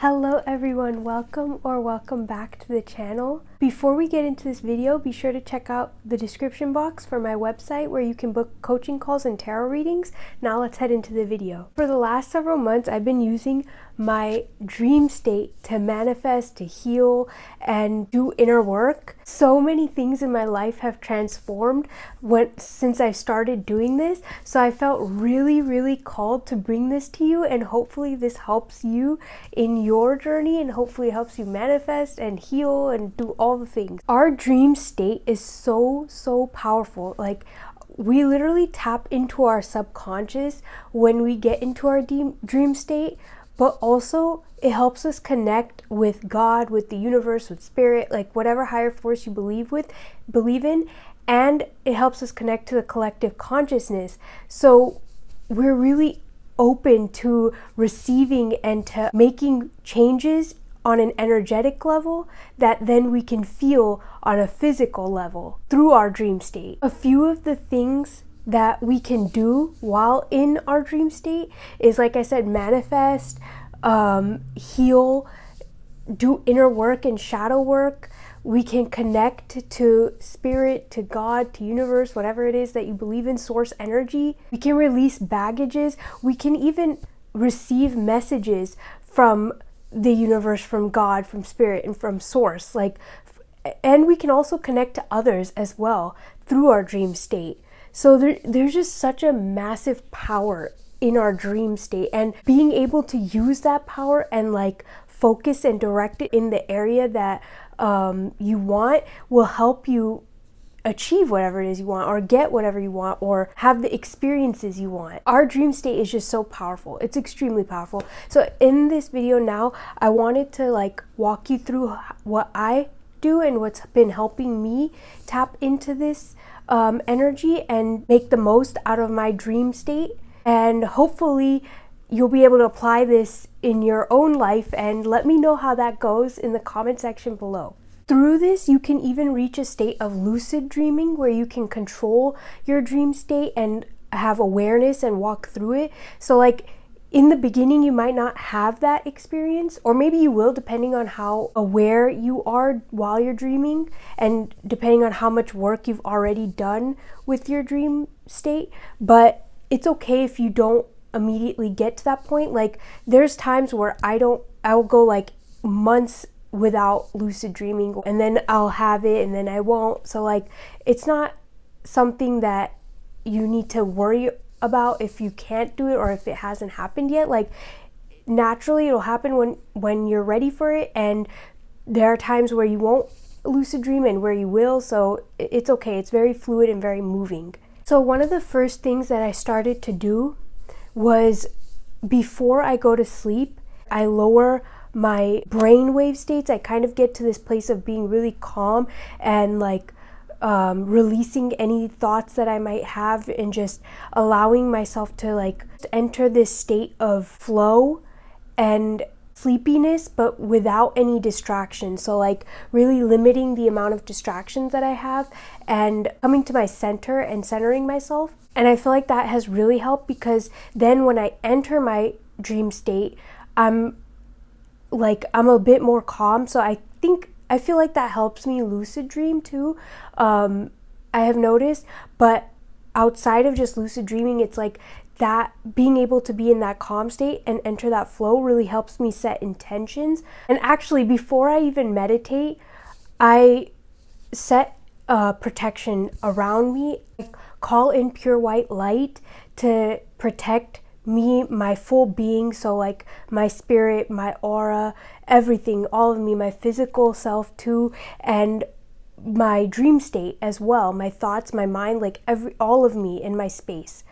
Hello everyone, welcome back to the channel. Before we get into this video, be sure to check out the description box for my website where you can book coaching calls and tarot readings. Now let's head into the video. For the last several months, I've been using my dream state to manifest, to heal, and do inner work. So many things in my life have transformed since I started doing this, so I felt really called to bring this to you, and hopefully this helps you in your journey and hopefully helps you manifest and heal and do all the things. Our dream state is so powerful. Like, we literally tap into our subconscious when we get into our dream state, but also it helps us connect with God, with the universe, with spirit, like whatever higher force you believe in, and it helps us connect to the collective consciousness. So we're really open to receiving and to making changes on an energetic level that then we can feel on a physical level through our dream state. A few of the things that we can do while in our dream state is, like I said, manifest, heal, do inner work and shadow work. We can connect to spirit, to God, to universe, whatever it is that you believe in, source energy. We can release baggages. We can even receive messages from the universe, from God, from spirit, and from source. And we can also connect to others as well through our dream state. So there's just such a massive power in our dream state, and being able to use that power and focus and direct it in the area that you want will help you achieve whatever it is you want, or get whatever you want, or have the experiences you want. Our dream state is just so powerful. It's extremely powerful. So in this video now, I wanted to walk you through what I do and what's been helping me tap into this energy and make the most out of my dream state. And hopefully you'll be able to apply this in your own life, and let me know how that goes in the comment section below. Through this, you can even reach a state of lucid dreaming where you can control your dream state and have awareness and walk through it. So in the beginning, you might not have that experience, or maybe you will, depending on how aware you are while you're dreaming, and depending on how much work you've already done with your dream state. But it's okay if you don't immediately get to that point. There's times where I will go months without lucid dreaming, and then I'll have it and then I won't. So it's not something that you need to worry about if you can't do it or if it hasn't happened yet. Naturally it'll happen when you're ready for it, and there are times where you won't lucid dream and where you will. So it's okay. It's very fluid and very moving. So one of the first things that I started to do was, before I go to sleep, I lower my brainwave states. I kind of get to this place of being really calm and releasing any thoughts that I might have, and just allowing myself to enter this state of flow and sleepiness, but without any distraction. So really limiting the amount of distractions that I have and coming to my center and centering myself. And I feel like that has really helped, because then when I enter my dream state, I'm a bit more calm. So I feel like that helps me lucid dream too. I have noticed. But outside of just lucid dreaming, it's that being able to be in that calm state and enter that flow really helps me set intentions. And actually, before I even meditate, I set protection around me. I call in pure white light to protect me, my full being. So my spirit, my aura, everything, all of me, my physical self too, and my dream state as well, my thoughts, my mind, all of me in my space.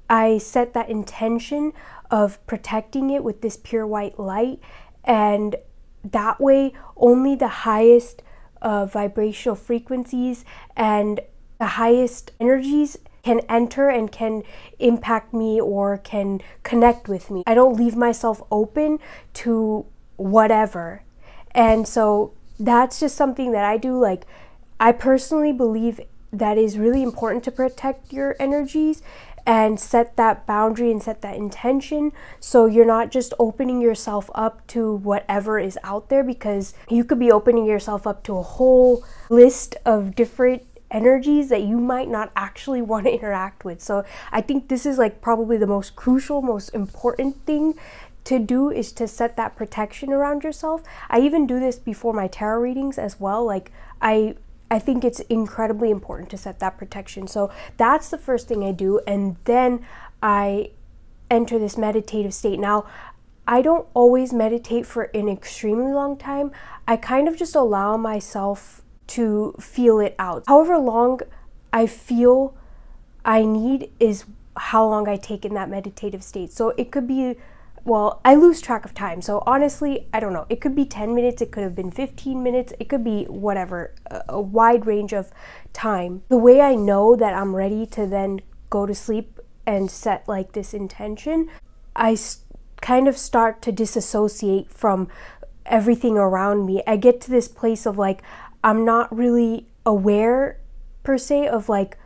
I set that intention of protecting it with this pure white light, and that way only the highest vibrational frequencies and the highest energies can enter and can impact me or can connect with me. I don't leave myself open to whatever. And so that's just something that I do. I personally believe that is really important to protect your energies and set that boundary and set that intention, so you're not just opening yourself up to whatever is out there, because you could be opening yourself up to a whole list of different energies that you might not actually want to interact with. So I think this is like probably the most crucial, most important thing to do, is to set that protection around yourself. I even do this before my tarot readings as well. Like I think it's incredibly important to set that protection. So that's the first thing I do, and then I enter this meditative state. Now, I don't always meditate for an extremely long time. I kind of just allow myself to feel it out. However long I feel I need is how long I take in that meditative state. So it could be, well, I lose track of time. So honestly, I don't know. It could be 10 minutes. It could have been 15 minutes. It could be whatever, a wide range of time. The way I know that I'm ready to then go to sleep and set like this intention, I kind of start to disassociate from everything around me. I get to this place of like, I'm not really aware per se of like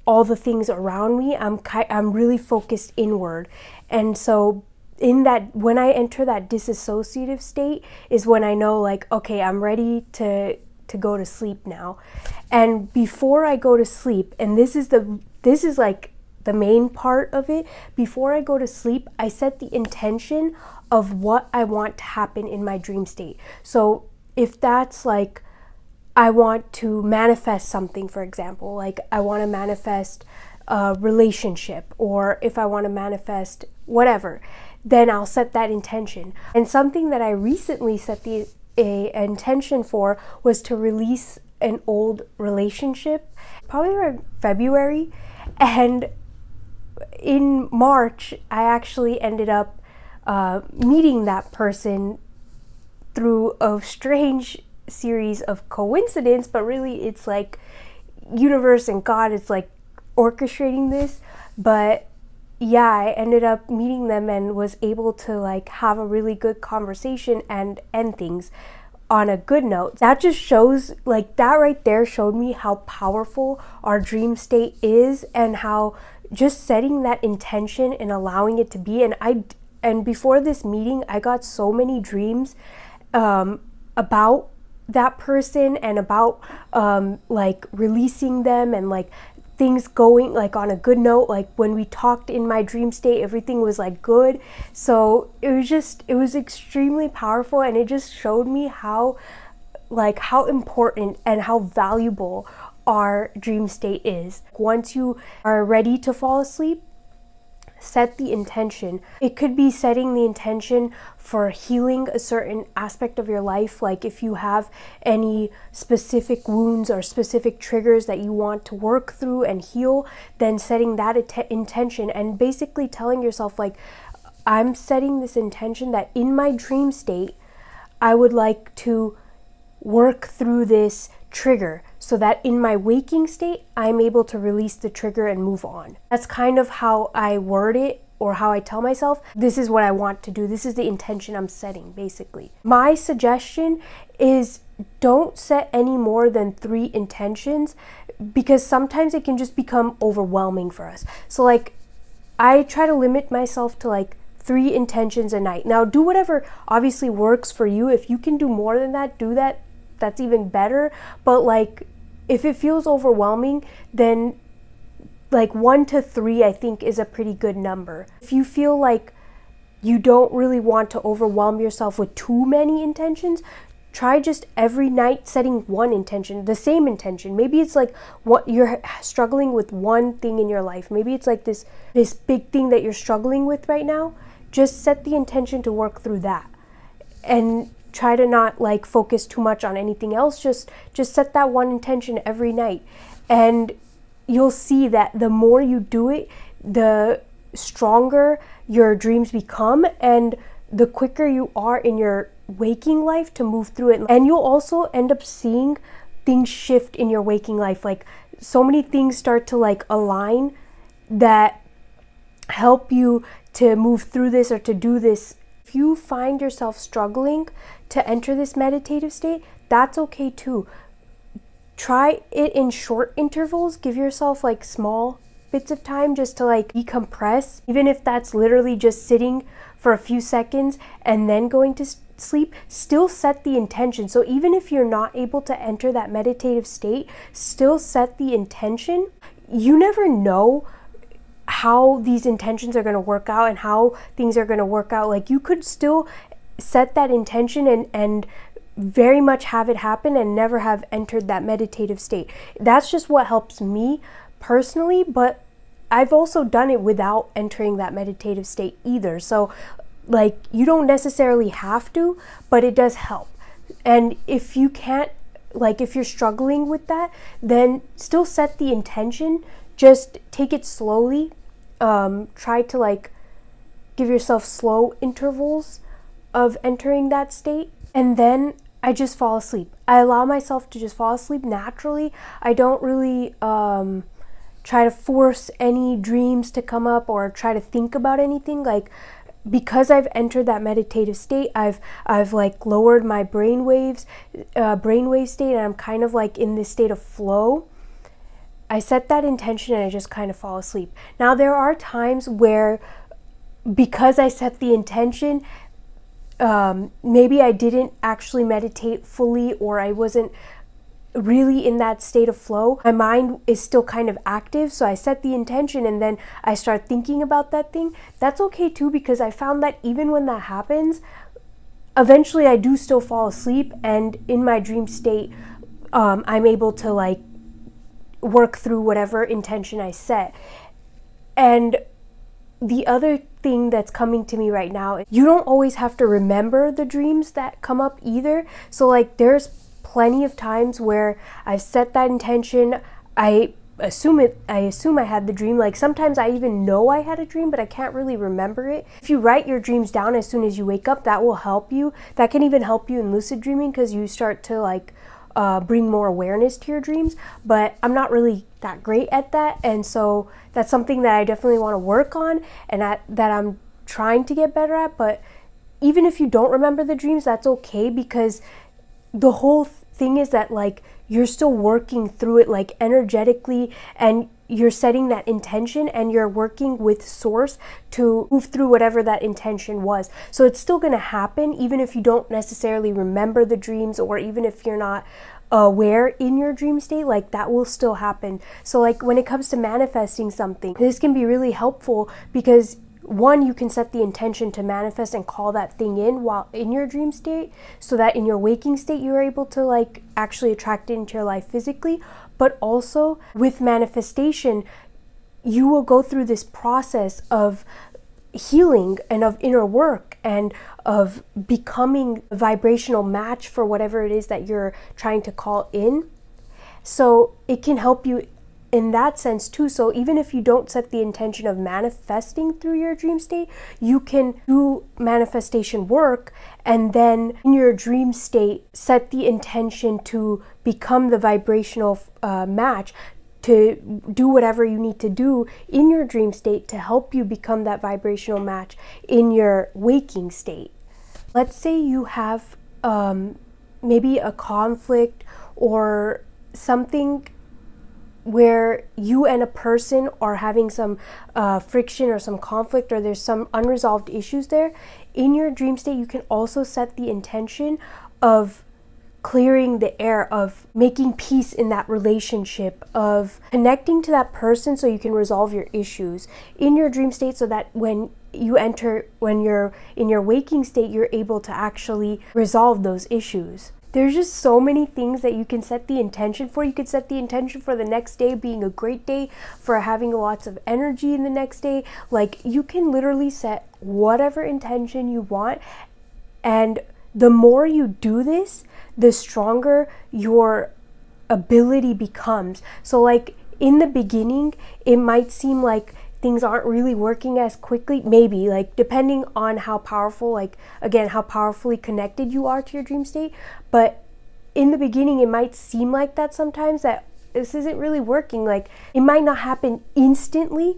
all the things around me. I'm really focused inward. And so in that, when I enter that disassociative state is when I know like, okay, I'm ready to go to sleep now. And before I go to sleep, and this is like the main part of it, before I go to sleep, I set the intention of what I want to happen in my dream state. So if that's like, I want to manifest something, for example, like I want to manifest a relationship, or if I want to manifest whatever, then I'll set that intention. And something that I recently set the intention for was to release an old relationship, probably around February. And in March, I actually ended up meeting that person through a strange series of coincidence, but really it's like universe and God, it's like orchestrating this. But yeah, I ended up meeting them and was able to like have a really good conversation and end things on a good note. That just shows, like, that right there showed me how powerful our dream state is, and how just setting that intention and allowing it to be. And before this meeting, I got so many dreams about that person, and about like releasing them, and like things going like on a good note. Like when we talked in my dream state, everything was like good. So it was extremely powerful, and it just showed me how important and how valuable our dream state is. Once you are ready to fall asleep, set the intention. It could be setting the intention for healing a certain aspect of your life. Like if you have any specific wounds or specific triggers that you want to work through and heal, then setting that intention, and basically telling yourself like, I'm setting this intention that in my dream state, I would like to work through this trigger, so that in my waking state, I'm able to release the trigger and move on. That's kind of how I word it, or how I tell myself, this is what I want to do. This is the intention I'm setting, basically. My suggestion is don't set any more than 3 intentions, because sometimes it can just become overwhelming for us. So like, I try to limit myself to like 3 intentions a night. Now do whatever obviously works for you. If you can do more than that, do that. That's even better. But like, if it feels overwhelming, then like 1 to 3 I think is a pretty good number. If you feel like you don't really want to overwhelm yourself with too many intentions, try just every night setting 1 intention, the same intention. Maybe it's like what you're struggling with, one thing in your life. Maybe it's like this big thing that you're struggling with right now. Just set the intention to work through that, and try to not like focus too much on anything else. Just set that 1 intention every night, and you'll see that the more you do it, the stronger your dreams become, and the quicker you are in your waking life to move through it. And you'll also end up seeing things shift in your waking life. Like so many things start to like align that help you to move through this or to do this. If you find yourself struggling to enter this meditative state, that's okay too. Try it in short intervals. Give yourself like small bits of time just to like decompress, even if that's literally just sitting for a few seconds and then going to sleep, still set the intention. So even if you're not able to enter that meditative state, still set the intention. You never know how these intentions are going to work out and how things are going to work out. Like, you could still set that intention and very much have it happen and never have entered that meditative state. That's just what helps me personally, but I've also done it without entering that meditative state either. So like, you don't necessarily have to, but it does help. And if you can't, like if you're struggling with that, then still set the intention. Just take it slowly. Try to like give yourself slow intervals of entering that state. And then I just fall asleep. I allow myself to just fall asleep naturally. I don't really try to force any dreams to come up or try to think about anything. Like, because I've entered that meditative state, I've like lowered my brainwave state, and I'm kind of like in this state of flow. I set that intention and I just kind of fall asleep. Now, there are times where, because I set the intention, maybe I didn't actually meditate fully, or I wasn't really in that state of flow. My mind is still kind of active, so I set the intention and then I start thinking about that thing. That's okay too, because I found that even when that happens, eventually I do still fall asleep, and in my dream state, I'm able to like work through whatever intention I set. And the other thing that's coming to me right now, you don't always have to remember the dreams that come up either. So like, there's plenty of times where I've set that intention, I assume I had the dream. Like, sometimes I even know I had a dream, but I can't really remember it. If you write your dreams down as soon as you wake up, that will help you. That can even help you in lucid dreaming, because you start to like bring more awareness to your dreams. But I'm not really that great at that, and so that's something that I definitely want to work on, and that I'm trying to get better at. But even if you don't remember the dreams, that's okay, because the whole thing is that like, you're still working through it like energetically, and you're setting that intention and you're working with source to move through whatever that intention was. So it's still going to happen, even if you don't necessarily remember the dreams, or even if you're not aware in your dream state, like that will still happen. So like, when it comes to manifesting something, this can be really helpful, because one, you can set the intention to manifest and call that thing in while in your dream state, so that in your waking state you're able to like actually attract it into your life physically. But also with manifestation, you will go through this process of healing and of inner work and of becoming a vibrational match for whatever it is that you're trying to call in. So it can help you in that sense too. So even if you don't set the intention of manifesting through your dream state, you can do manifestation work, and then in your dream state set the intention to become the vibrational match, to do whatever you need to do in your dream state to help you become that vibrational match in your waking state. Let's say you have maybe a conflict or something where you and a person are having some friction or some conflict, or there's some unresolved issues there. In your dream state, you can also set the intention of clearing the air, of making peace in that relationship, of connecting to that person so you can resolve your issues in your dream state, so that when you're in your waking state, you're able to actually resolve those issues. There's just so many things that you can set the intention for. You could set the intention for the next day being a great day, for having lots of energy in the next day. Like, you can literally set whatever intention you want, and the more you do this, the stronger your ability becomes. So like, in the beginning, it might seem like things aren't really working as quickly, maybe, like depending on how powerful, like again, how powerfully connected you are to your dream state. But in the beginning, it might seem like that sometimes, that this isn't really working. Like, it might not happen instantly,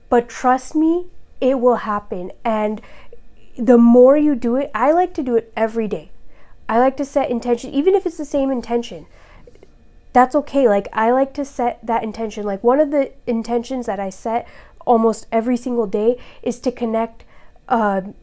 but trust me, it will happen. And the more you do it, I like to do it every day. I like to set intention, even if it's the same intention. that's okay. Like, I like to set that intention. Like, one of the intentions that I set almost every single day is to connect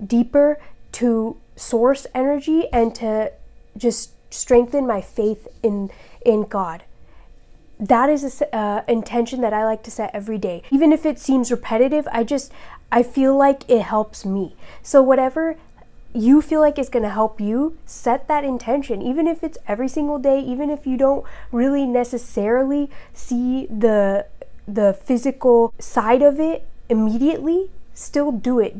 deeper to source energy and to just strengthen my faith in God. That is an intention that I like to set every day. Even if it seems repetitive, I feel like it helps me. So whatever you feel like is going to help you, set that intention. Even if it's every single day, even if you don't really necessarily see the physical side of it immediately, still do it.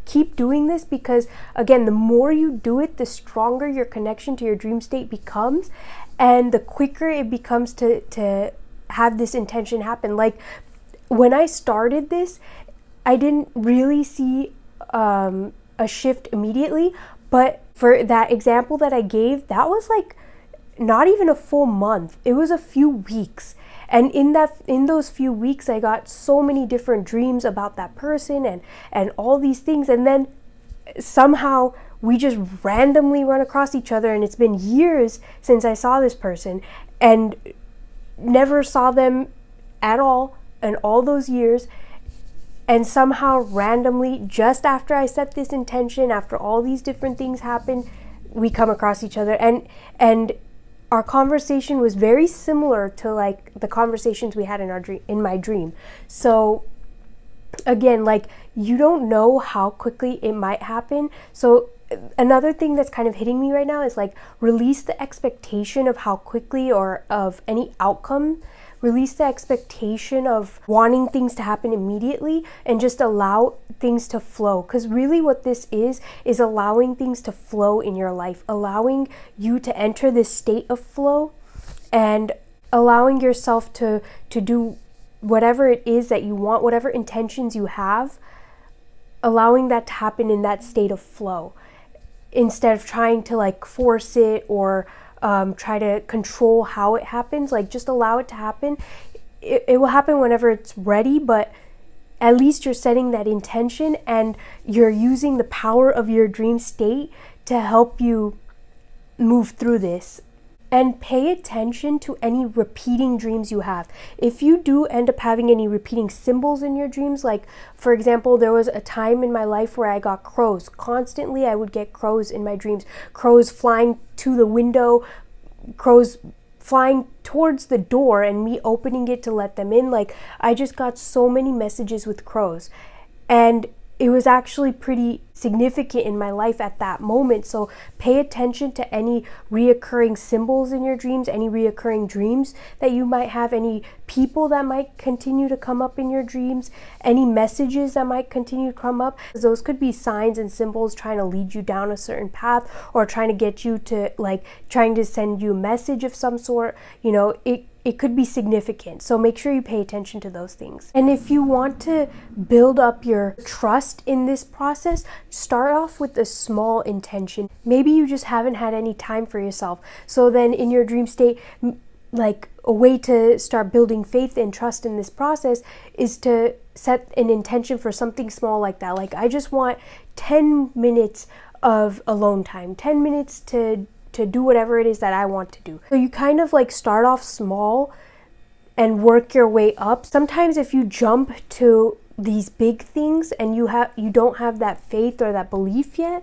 Keep doing this, because again, the more you do it, the stronger your connection to your dream state becomes, and the quicker it becomes to have this intention happen. Like, when I started this, I didn't really see a shift immediately, but for that example that I gave, that was like not even a full month. It was a few weeks. And in those few weeks, I got so many different dreams about that person and all these things. And then somehow we just randomly run across each other, and it's been years since I saw this person and never saw them at all in all those years. And somehow randomly, just after I set this intention, after all these different things happen, we come across each other. And our conversation was very similar to like the conversations we had in my dream. So again, like, you don't know how quickly it might happen. So another thing that's kind of hitting me right now is like, release the expectation of how quickly or of any outcome. Release the expectation of wanting things to happen immediately, and just allow things to flow. Because really what this is allowing things to flow in your life, allowing you to enter this state of flow, and allowing yourself to do whatever it is that you want, whatever intentions you have, allowing that to happen in that state of flow, instead of trying to like force it or try to control how it happens. Like, just allow it to happen. It will happen whenever it's ready, but at least you're setting that intention, and you're using the power of your dream state to help you move through this. And pay attention to any repeating dreams you have. If you do end up having any repeating symbols in your dreams, like for example, there was a time in my life where I got crows. Constantly I would get crows in my dreams. Crows flying to the window, crows flying towards the door and me opening it to let them in. Like, I just got so many messages with crows. And it was actually pretty significant in my life at that moment. So pay attention to any reoccurring symbols in your dreams, any reoccurring dreams that you might have, any people that might continue to come up in your dreams, any messages that might continue to come up. Those could be signs and symbols trying to lead you down a certain path, or trying to get you to, like, trying to send you a message of some sort. You know, it could be significant. So make sure you pay attention to those things. And if you want to build up your trust in this process, start off with a small intention. Maybe you just haven't had any time for yourself. So then in your dream state, like, a way to start building faith and trust in this process is to set an intention for something small like that. Like, I just want 10 minutes of alone time, 10 minutes to do whatever it is that I want to do. So you kind of like start off small and work your way up. Sometimes if you jump to these big things and you don't have that faith or that belief yet,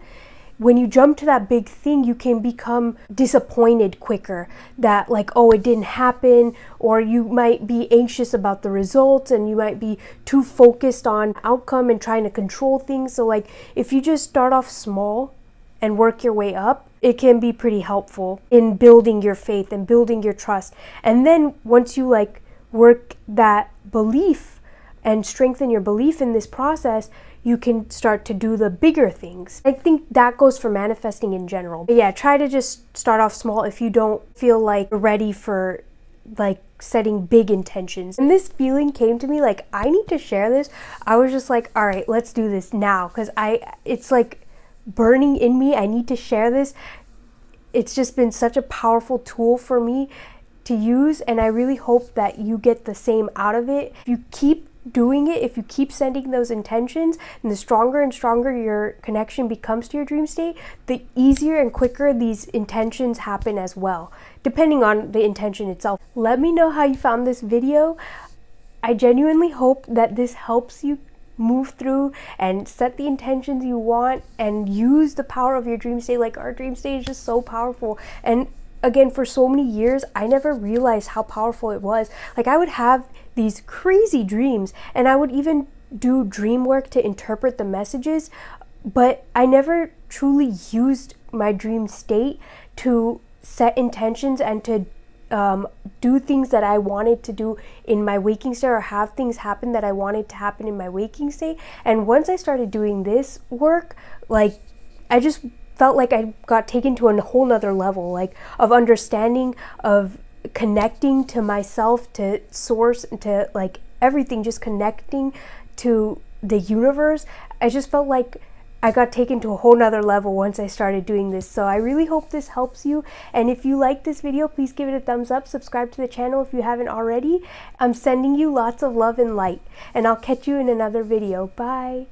when you jump to that big thing, you can become disappointed quicker that, like, oh, it didn't happen, or you might be anxious about the results and you might be too focused on outcome and trying to control things. So like, if you just start off small and work your way up, it can be pretty helpful in building your faith and building your trust. And then once you like work that belief and strengthen your belief in this process, you can start to do the bigger things. I think that goes for manifesting in general. But yeah, try to just start off small if you don't feel like you're ready for like setting big intentions. And this feeling came to me like, I need to share this. I was just like, all right, let's do this now, because it's like burning in me. I need to share this. It's just been such a powerful tool for me to use, and I really hope that you get the same out of it. If you keep doing it, if you keep sending those intentions, and the stronger and stronger your connection becomes to your dream state, the easier and quicker these intentions happen as well, depending on the intention itself. Let me know how you found this video. I genuinely hope that this helps you move through and set the intentions you want and use the power of your dream state. Like, our dream state is just so powerful. And again, for so many years, I never realized how powerful it was. Like, I would have these crazy dreams, and I would even do dream work to interpret the messages, but I never truly used my dream state to set intentions and to do things that I wanted to do in my waking state, or have things happen that I wanted to happen in my waking state. And once I started doing this work, like, I just felt like I got taken to a whole nother level, like, of understanding, of connecting to myself, to source, to like everything, just connecting to the universe. I just felt like I got taken to a whole nother level once I started doing this. So I really hope this helps you. And if you like this video, please give it a thumbs up. Subscribe to the channel if you haven't already. I'm sending you lots of love and light, and I'll catch you in another video. Bye.